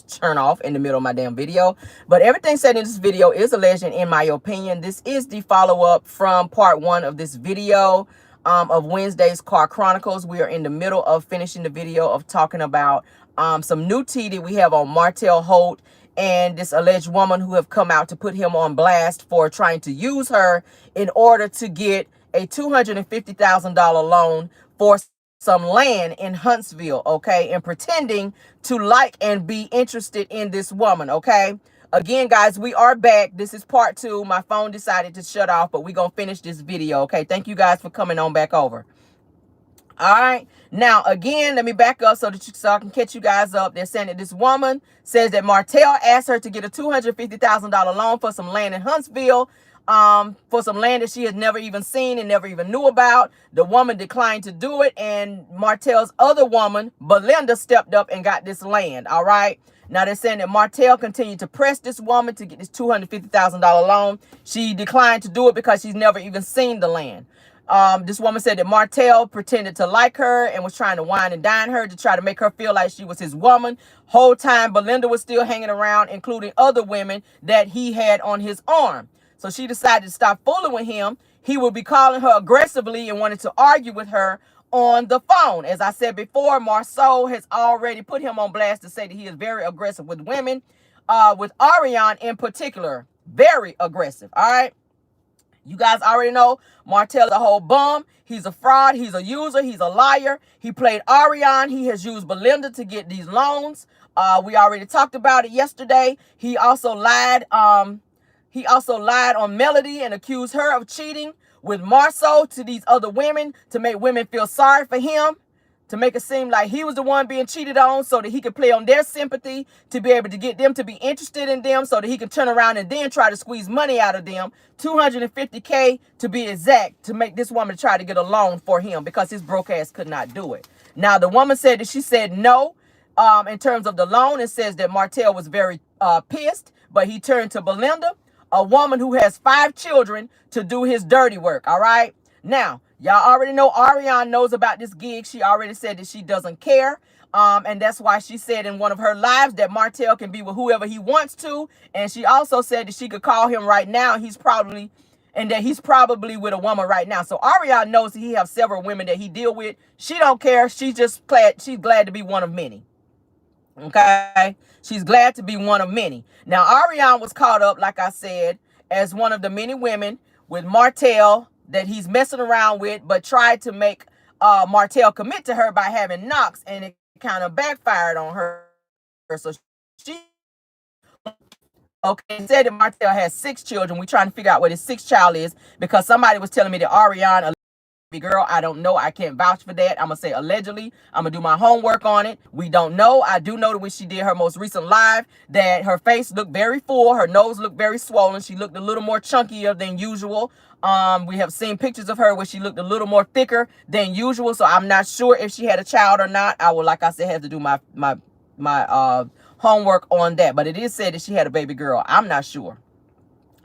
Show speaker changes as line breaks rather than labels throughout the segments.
turn off in the middle of my damn video. But everything said in this video is alleged, and in my opinion, this is the follow-up from part 1 of this video of Wednesday's Car Chronicles. We are in the middle of finishing the video of talking about some new tea that we have on Martell, Holt, and this alleged woman who have come out to put him on blast for trying to use her in order to get a $250,000 loan for some land in Huntsville, okay, and pretending to like and be interested in this woman, okay. Again, guys, we are back. This is part 2. My phone decided to shut off, but we're gonna finish this video, okay. Thank you guys for coming on back over. All right, now again, let me back up so I can catch you guys up. They're saying that this woman says that Martell asked her to get a $250,000 loan for some land in Huntsville, for some land that she has never even seen and never even knew about. The woman declined to do it, and Martell's other woman, Belinda, stepped up and got this land. All right. Now they're saying that Martell continued to press this woman to get this $250,000 loan. She declined to do it because she's never even seen the land. This woman said that Martell pretended to like her and was trying to wine and dine her to try to make her feel like she was his woman. Whole time Belinda was still hanging around, including other women that he had on his arm. So she decided to stop fooling with him. He would be calling her aggressively and wanted to argue with her on the phone. As I said before, Marceau has already put him on blast to say that he is very aggressive with women, with Ariane in particular. Very aggressive, all right? You guys already know Martell is a whole bum. He's a fraud. He's a user. He's a liar. He played Ariane. He has used Belinda to get these loans. We already talked about it yesterday. He also lied. He also lied on Melody and accused her of cheating with Marceau to these other women to make women feel sorry for him, to make it seem like he was the one being cheated on so that he could play on their sympathy, to be able to get them to be interested in them so that he could turn around and then try to squeeze money out of them, $250K to be exact, to make this woman try to get a loan for him because his broke ass could not do it. Now, the woman said that she said no in terms of the loan. It says that Martell was very pissed, but he turned to Belinda, a woman who has 5 children, to do his dirty work, all right? Now, y'all already know Ariane knows about this gig. She already said that she doesn't care. And that's why she said in one of her lives that Martell can be with whoever he wants to. And she also said that she could call him right now. And that he's probably with a woman right now. So Ariane knows that he has several women that he deal with. She don't care. She's just glad. She's glad to be one of many. Okay, she's glad to be one of many. Now, Ariane was caught up, like I said, as one of the many women with Martell that he's messing around with, but tried to make Martell commit to her by having knocks, and it kind of backfired on her. So she, okay, said that Martell has 6 children. We're trying to figure out what his 6th child is because somebody was telling me that Ariane, girl, I don't know. I can't vouch for that. I'm gonna say allegedly. I'm gonna do my homework on it. We don't know. I do know that when she did her most recent live that her face looked very full, her nose looked very swollen, she looked a little more chunkier than usual. We have seen pictures of her where she looked a little more thicker than usual, so I'm not sure if she had a child or not. I would, like I said, have to do my homework on that, but it is said that she had a baby girl. I'm not sure.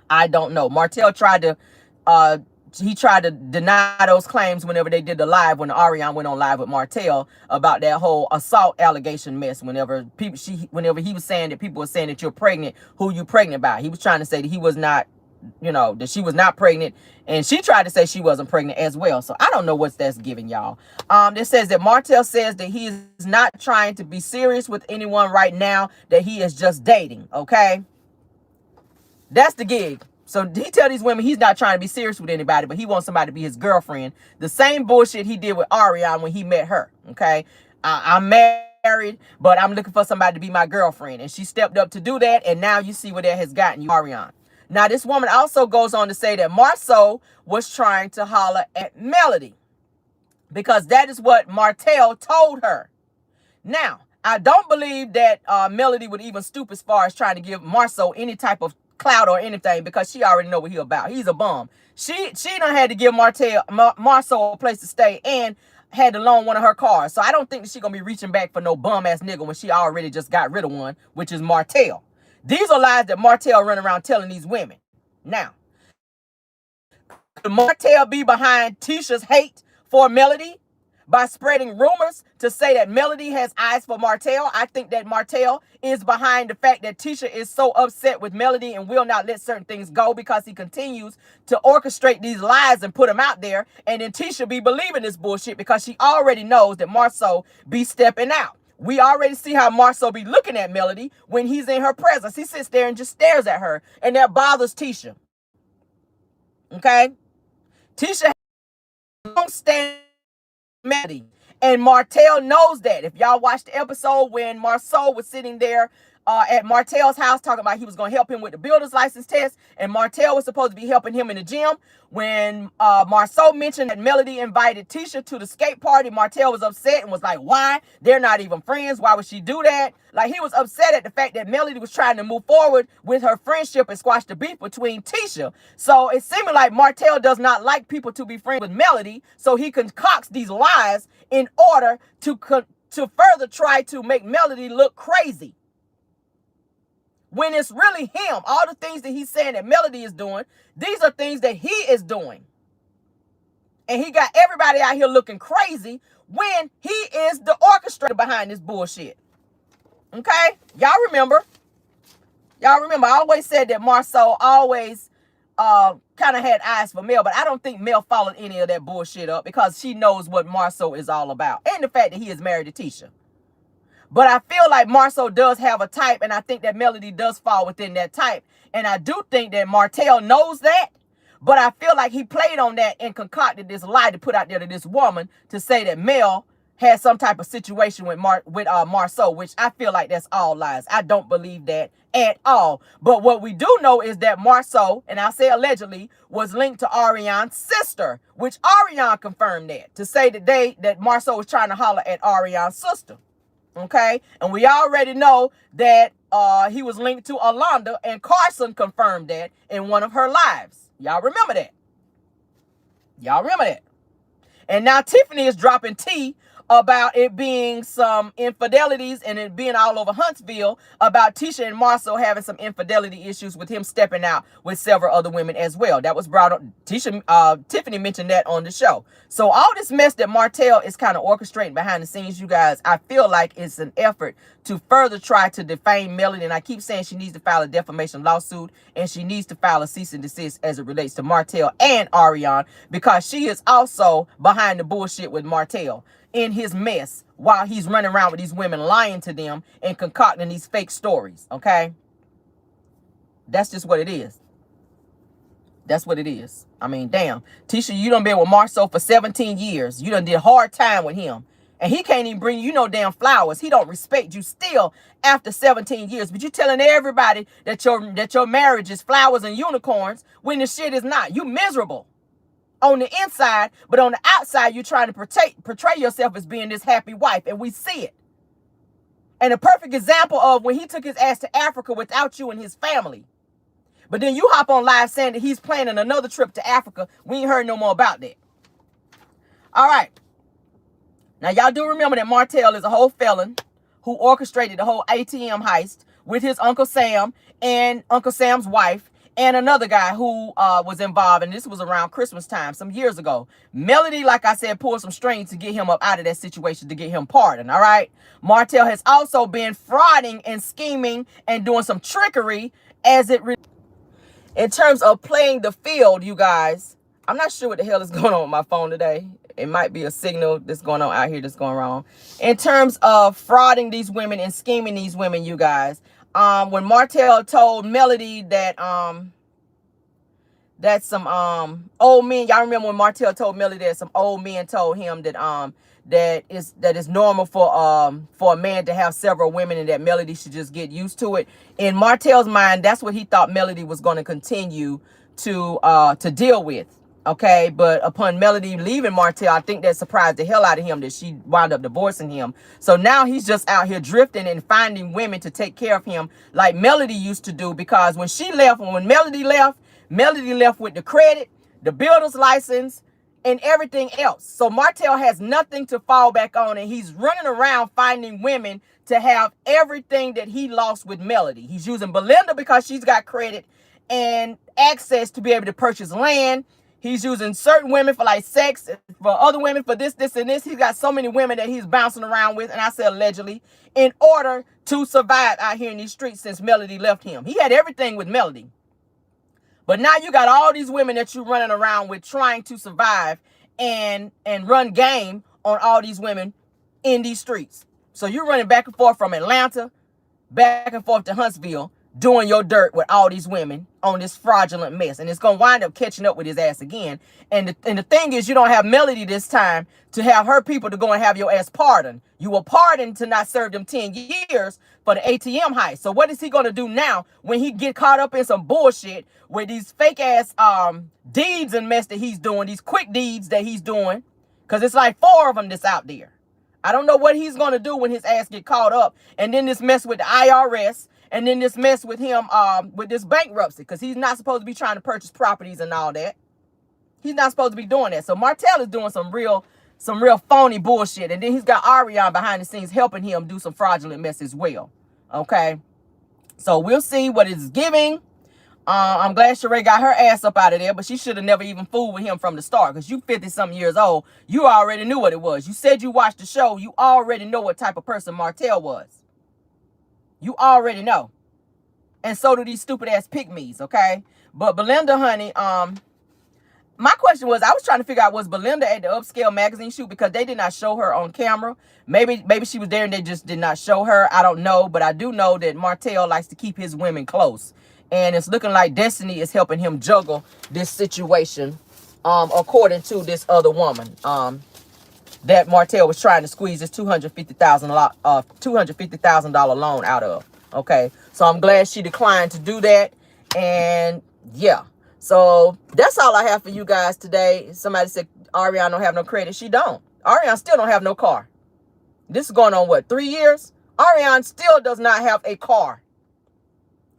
I don't know. Martell tried to deny those claims whenever they did the live, when Ariane went on live with Martell about that whole assault allegation mess. Whenever he was saying that people were saying that you're pregnant, who you pregnant by? He was trying to say that he was not, that she was not pregnant, and she tried to say she wasn't pregnant as well. So I don't know what that's giving y'all. This says that Martell says that he is not trying to be serious with anyone right now, that he is just dating. Okay, that's the gig. So he tell these women he's not trying to be serious with anybody, but he wants somebody to be his girlfriend. The same bullshit he did with Ariane when he met her, okay? I'm married, but I'm looking for somebody to be my girlfriend. And she stepped up to do that, and now you see where that has gotten you, Ariane. Now, this woman also goes on to say that Marceau was trying to holler at Melody because that is what Martell told her. Now, I don't believe that Melody would even stoop as far as trying to give Marceau any type of clout or anything because she already know what he about. He's a bum. She done had to give Marceau a place to stay and had to loan one of her cars. So I don't think that she gonna be reaching back for no bum ass nigga when she already just got rid of one, which is Martell. These are lies that Martell run around telling these women. Now, could Martell be behind Tisha's hate for Melody? by spreading rumors to say that Melody has eyes for Martell. I think that Martell is behind the fact that Tisha is so upset with Melody and will not let certain things go because he continues to orchestrate these lies and put them out there. And then Tisha be believing this bullshit because she already knows that Marceau be stepping out. We already see how Marceau be looking at Melody when he's in her presence. He sits there and just stares at her, and that bothers Tisha. Okay? Tisha don't stand Melody. And Martell knows that. If y'all watched the episode when Marceau was sitting there at Martell's house talking about he was going to help him with the builder's license test, and Martell was supposed to be helping him in the gym, when Marceau mentioned that Melody invited Tisha to the skate party, Martell was upset and was like, why? They're not even friends. Why would she do that? Like, he was upset at the fact that Melody was trying to move forward with her friendship and squash the beef between Tisha. So it seemed like Martell does not like people to be friends with Melody, so he concocts these lies in order to further try to make Melody look crazy. When it's really him, all the things that he's saying that Melody is doing, these are things that he is doing. And he got everybody out here looking crazy when he is the orchestrator behind this bullshit. Okay? Y'all remember. Y'all remember, I always said that Marceau always kind of had eyes for Mel, but I don't think Mel followed any of that bullshit up because she knows what Marceau is all about. And the fact that he is married to Tisha. But I feel like Marceau does have a type, and I think that Melody does fall within that type. And I do think that Martell knows that, but I feel like he played on that and concocted this lie to put out there to this woman to say that Mel had some type of situation with Marceau, which I feel like that's all lies. I don't believe that at all. But what we do know is that Marceau, and I say allegedly, was linked to Ariane's sister, which Ariane confirmed that, to say that Marceau was trying to holler at Ariane's sister. Okay, and we already know that he was linked to Alonda, and Carson confirmed that in one of her lives. Y'all remember that? Y'all remember that? And now Tiffany is dropping tea about it being some infidelities and it being all over Huntsville about Tisha and Marceau having some infidelity issues with him stepping out with several other women as well. That was brought up. Tiffany mentioned that on the show. So all this mess that Martell is kind of orchestrating behind the scenes, you guys, I feel like it's an effort to further try to defame Melody. And I keep saying she needs to file a defamation lawsuit and she needs to file a cease and desist as it relates to Martell and Ariane, because she is also behind the bullshit with Martell in his mess while he's running around with these women, lying to them and concocting these fake stories. Okay, that's just what it is. That's what it is. I mean, damn, Tisha, you done been with Marceau for 17 years. You done did a hard time with him, and he can't even bring you no damn flowers. He don't respect you still after 17 years. But you telling everybody that your marriage is flowers and unicorns when the shit is not. You miserable on the inside, but on the outside, you're trying to portray yourself as being this happy wife, and we see it. And a perfect example of when he took his ass to Africa without you and his family. But then you hop on live saying that he's planning another trip to Africa. We ain't heard no more about that. All right. Now, y'all do remember that Martell is a whole felon who orchestrated the whole ATM heist with his Uncle Sam and Uncle Sam's wife, and another guy who was involved, and this was around Christmas time, some years ago. Melody, like I said, pulled some strings to get him up out of that situation, to get him pardoned, all right? Martell has also been frauding and scheming and doing some trickery in terms of playing the field, you guys. I'm not sure what the hell is going on with my phone today. It might be a signal that's going on out here that's going wrong. In terms of frauding these women and scheming these women, you guys. When Martell told Melody that some old men, y'all remember when Martell told Melody that some old men told him that that is normal for a man to have several women and that Melody should just get used to it. In Martell's mind, that's what he thought Melody was going to continue to deal with. Okay, but upon Melody leaving Martell, I think that surprised the hell out of him that she wound up divorcing him. So now he's just out here drifting and finding women to take care of him like Melody used to do, because when Melody left with the credit, the builder's license, and everything else. So Martell has nothing to fall back on, and he's running around finding women to have everything that he lost with Melody. He's using Belinda because she's got credit and access to be able to purchase land. He's using certain women for like sex, for other women for this, this, and this. He's got so many women that he's bouncing around with, and I say allegedly, in order to survive out here in these streets since Melody left him. He had everything with Melody. But now you got all these women that you're running around with trying to survive and run game on all these women in these streets. So you're running back and forth from Atlanta, back and forth to Huntsville, doing your dirt with all these women on this fraudulent mess. And it's going to wind up catching up with his ass again. And the thing is, you don't have Melody this time to have her people to go and have your ass pardoned. You were pardoned to not serve them 10 years for the ATM heist. So what is he going to do now when he get caught up in some bullshit with these fake ass deeds and mess that he's doing, these quick deeds that he's doing? Because it's like 4 of them that's out there. I don't know what he's going to do when his ass get caught up. And then this mess with the IRS. And then this mess with him, with this bankruptcy, because he's not supposed to be trying to purchase properties and all that. He's not supposed to be doing that. So Martell is doing some real phony bullshit. And then he's got Ariane behind the scenes helping him do some fraudulent mess as well. Okay. So we'll see what it's giving. I'm glad Sheree got her ass up out of there, but she should have never even fooled with him from the start, because you 50-something years old. You already knew what it was. You said you watched the show. You already know what type of person Martell was. You already know. And so do these stupid ass pygmies, okay? But Belinda, honey, my question was, I was trying to figure out, was Belinda at the Upscale magazine shoot? Because they did not show her on camera. Maybe she was there and they just did not show her. I don't know. But I do know that Martell likes to keep his women close. And it's looking like Destiny is helping him juggle this situation, according to this other woman. That Martell was trying to squeeze this $250,000 loan out of. Okay, so I'm glad she declined to do that. And yeah, so that's all I have for you guys today. Somebody said Ariane don't have no credit. She don't. Ariane still don't have no car. This is going on what, 3 years? Ariane still does not have a car.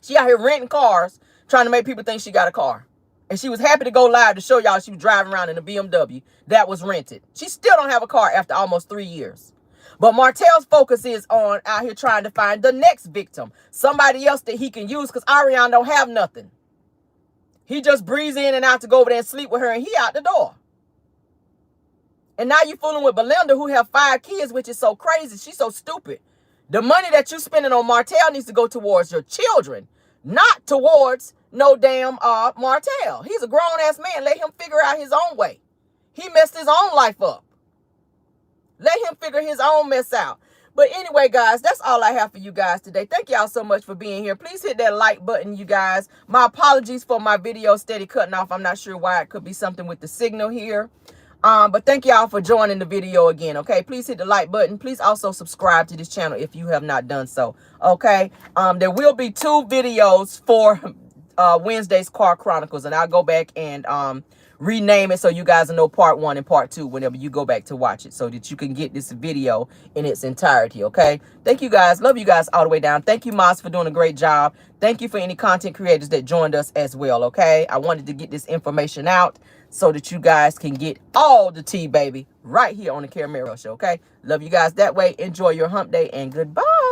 She out here renting cars, trying to make people think she got a car. And she was happy to go live to show y'all she was driving around in a BMW that was rented. She still don't have a car after almost 3 years. But Martell's focus is on out here trying to find the next victim. Somebody else that he can use, because Ariane don't have nothing. He just breezes in and out to go over there and sleep with her, and he out the door. And now you fooling with Belinda, who have 5 kids, which is so crazy. She's so stupid. The money that you spending on Martell needs to go towards your children, not towards no damn Martell. He's a grown-ass man. Let him figure out his own way. He messed his own life up. Let him figure his own mess out. But anyway, guys, that's all I have for you guys today. Thank y'all so much for being here. Please hit that like button, you guys. My apologies for my video steady cutting off. I'm not sure why. It could be something with the signal here. But thank y'all for joining the video again, okay? Please hit the like button. Please also subscribe to this channel if you have not done so, okay? There will be 2 videos for Wednesday's Car Chronicles, and I'll go back and rename it so you guys will know part 1 and part 2 whenever you go back to watch it, so that you can get this video in its entirety, okay? Thank you guys. Love you guys all the way down. Thank you, Moss, for doing a great job. Thank you for any content creators that joined us as well, okay? I wanted to get this information out so that you guys can get all the tea, baby, right here on the Rell Show, okay? Love you guys that way. Enjoy your hump day, and goodbye.